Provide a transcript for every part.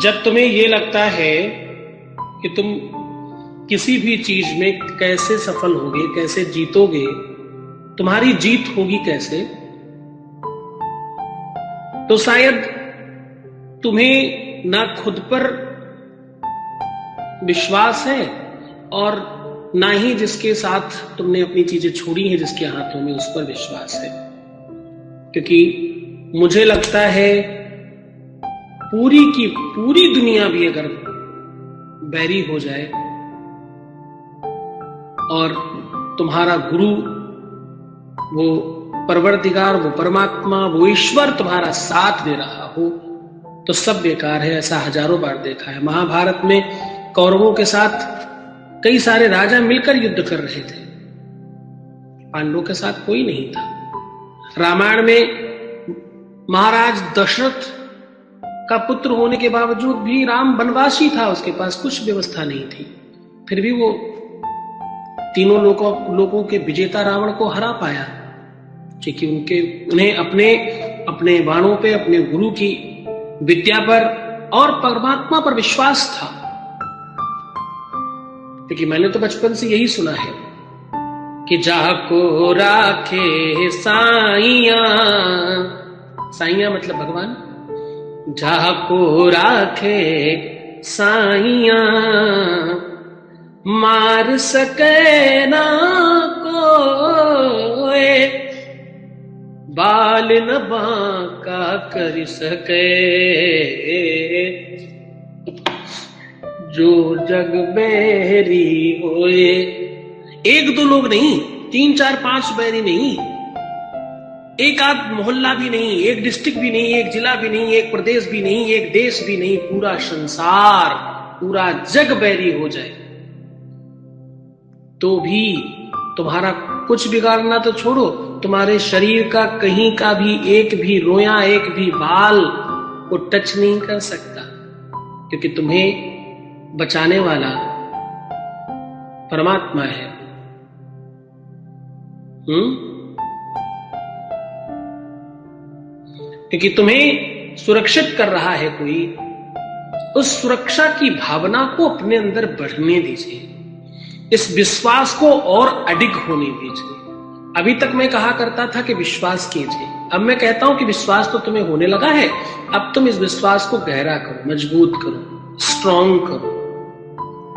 जब तुम्हें ये लगता है कि तुम किसी भी चीज में कैसे सफल होगे, कैसे जीतोगे, तुम्हारी जीत होगी कैसे, तो शायद तुम्हें ना खुद पर विश्वास है और ना ही जिसके साथ तुमने अपनी चीजें छोड़ी हैं, जिसके हाथों में, उस पर विश्वास है। क्योंकि मुझे लगता है पूरी की पूरी दुनिया भी अगर बैरी हो जाए और तुम्हारा गुरु, वो परवरदिगार, वो परमात्मा, वो ईश्वर तुम्हारा साथ दे रहा हो तो सब बेकार है। ऐसा हजारों बार देखा है। महाभारत में कौरवों के साथ कई सारे राजा मिलकर युद्ध कर रहे थे, पांडवों के साथ कोई नहीं था। रामायण में महाराज दशरथ का पुत्र होने के बावजूद भी राम वनवासी था, उसके पास कुछ व्यवस्था नहीं थी, फिर भी वो तीनों लोगों के विजेता रावण को हरा पाया, क्योंकि उन्हें अपने बाणों पे, अपने गुरु की विद्या पर और परमात्मा पर विश्वास था। क्योंकि मैंने तो बचपन से यही सुना है कि जाको राखे साइया, साइया मतलब भगवान, जाको राखे साइया, मार सके ना कोई, बाल न बांका कर सके, जो जग बैरी होए। एक दो लोग नहीं, 3 4 5 बैरी नहीं, एक आध मोहल्ला भी नहीं, एक डिस्ट्रिक्ट भी नहीं, एक जिला भी नहीं, एक प्रदेश भी नहीं, एक देश भी नहीं, पूरा संसार, पूरा जग बैरी हो जाए तो भी तुम्हारा कुछ बिगाड़ना तो छोड़ो, तुम्हारे शरीर का कहीं का भी एक भी रोया, एक भी बाल को टच नहीं कर सकता, क्योंकि तुम्हें बचाने वाला परमात्मा है। क्योंकि तुम्हें सुरक्षित कर रहा है कोई, उस सुरक्षा की भावना को अपने अंदर बढ़ने दीजिए, इस विश्वास को और अधिक होने दीजिए। अभी तक मैं कहा करता था कि विश्वास कीजिए, अब मैं कहता हूं कि विश्वास तो तुम्हें होने लगा है, अब तुम इस विश्वास को गहरा करो, मजबूत करो, स्ट्रॉन्ग करो।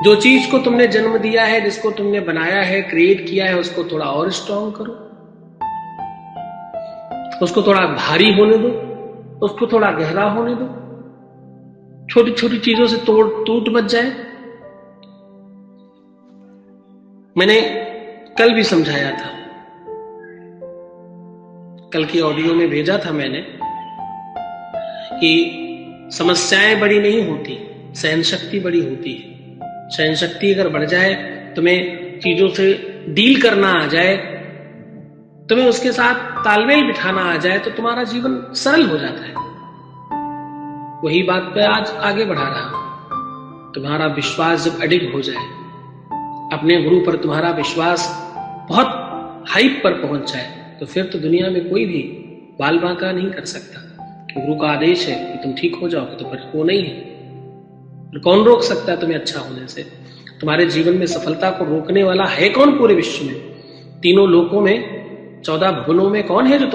जो चीज को तुमने जन्म दिया है, जिसको तुमने बनाया है, क्रिएट किया है, उसको थोड़ा और स्ट्रॉन्ग करो, उसको थोड़ा भारी होने दो, उसको थोड़ा गहरा होने दो, छोटी छोटी चीजों से टूट मच जाए। मैंने कल भी समझाया था, कल की ऑडियो में भेजा था मैंने कि समस्याएं बड़ी नहीं होती, सहन शक्ति बड़ी होती है। सहन शक्ति अगर बढ़ जाए, तुम्हें चीजों से डील करना आ जाए, तुम्हें उसके साथ तालमेल बिठाना आ जाए, तो तुम्हारा जीवन सरल हो जाता है। वही बात पे आज आगे बढ़ा रहा हूं। तुम्हारा विश्वास जब अडिग हो जाए, अपने गुरु पर तुम्हारा विश्वास बहुत हाइप पर पहुंच जाए, तो फिर तो दुनिया में कोई भी बाल बांका नहीं कर सकता। गुरु का आदेश है कि तुम ठीक हो जाओगे, तो फिर वो नहीं है, फिर कौन रोक सकता है तुम्हें अच्छा होने से? तुम्हारे जीवन में सफलता को रोकने वाला है कौन पूरे विश्व में? तीनों लोकों में, 14 भुवनों में कौन है जो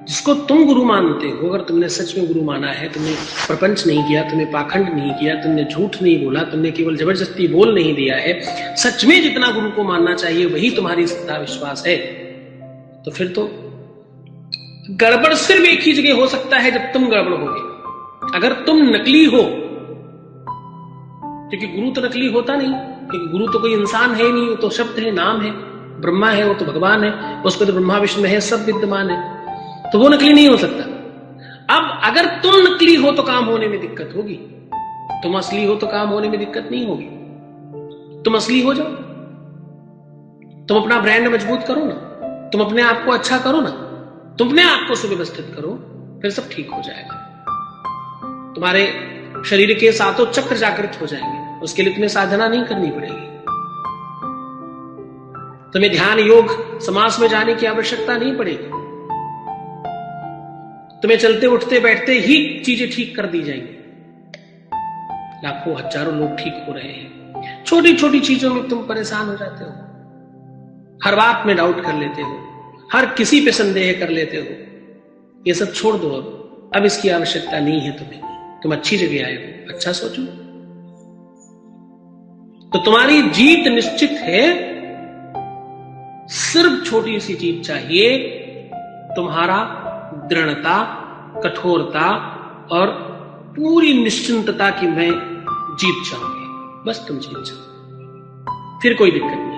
जिसको तुम गुरु मानते हो? अगर तुमने सच में गुरु माना है, तुमने प्रपंच नहीं किया, तुमने पाखंड नहीं किया, तुमने झूठ नहीं बोला, तुमने केवल जबरदस्ती बोल नहीं दिया है, सच में जितना गुरु को मानना चाहिए वही तुम्हारी श्रद्धा विश्वास है, तो फिर तो गड़बड़ सिर्फ एक ही जगह हो सकता है, जब तुम गड़बड़ होगे। अगर तुम नकली हो, क्योंकि गुरु तो नकली होता नहीं, क्योंकि गुरु तो कोई इंसान है नहीं, वो तो शब्द है, नाम है, ब्रह्मा है, वो तो भगवान है, उस पर तो ब्रह्मा विष्णु है, सब विद्यमान है, तो वो नकली नहीं हो सकता। अब अगर तुम नकली हो तो काम होने में दिक्कत होगी, तुम असली हो तो काम होने में दिक्कत नहीं होगी। तुम असली हो जाओ, तुम अपना ब्रांड मजबूत करो ना, तुम अपने आप को अच्छा करो ना, तुम अपने आप को सुव्यवस्थित करो, फिर सब ठीक हो जाएगा। तुम्हारे शरीर के सातों चक्र जागृत हो जाएंगे, उसके लिए तुम्हें साधना नहीं करनी पड़ेगी। तुम्हें ध्यान योग समास में जाने की आवश्यकता नहीं पड़ेगी, तुम्हें चलते उठते बैठते ही चीजें ठीक कर दी जाएंगी। लाखों हजारों लोग ठीक हो रहे हैं। छोटी छोटी चीजों में तुम परेशान हो जाते हो, हर बात में डाउट कर लेते हो, हर किसी पे संदेह कर लेते हो। ये सब छोड़ दो, अब इसकी आवश्यकता नहीं है तुम्हें। तुम अच्छी जगह आए हो, अच्छा सोचो। तो तुम्हारी जीत निश्चित है। सिर्फ छोटी सी चीज चाहिए, तुम्हारा दृढ़ता, कठोरता और पूरी निश्चिंतता की मैं जीत जाऊंगी। बस तुम जीत जाओ, फिर कोई दिक्कत नहीं।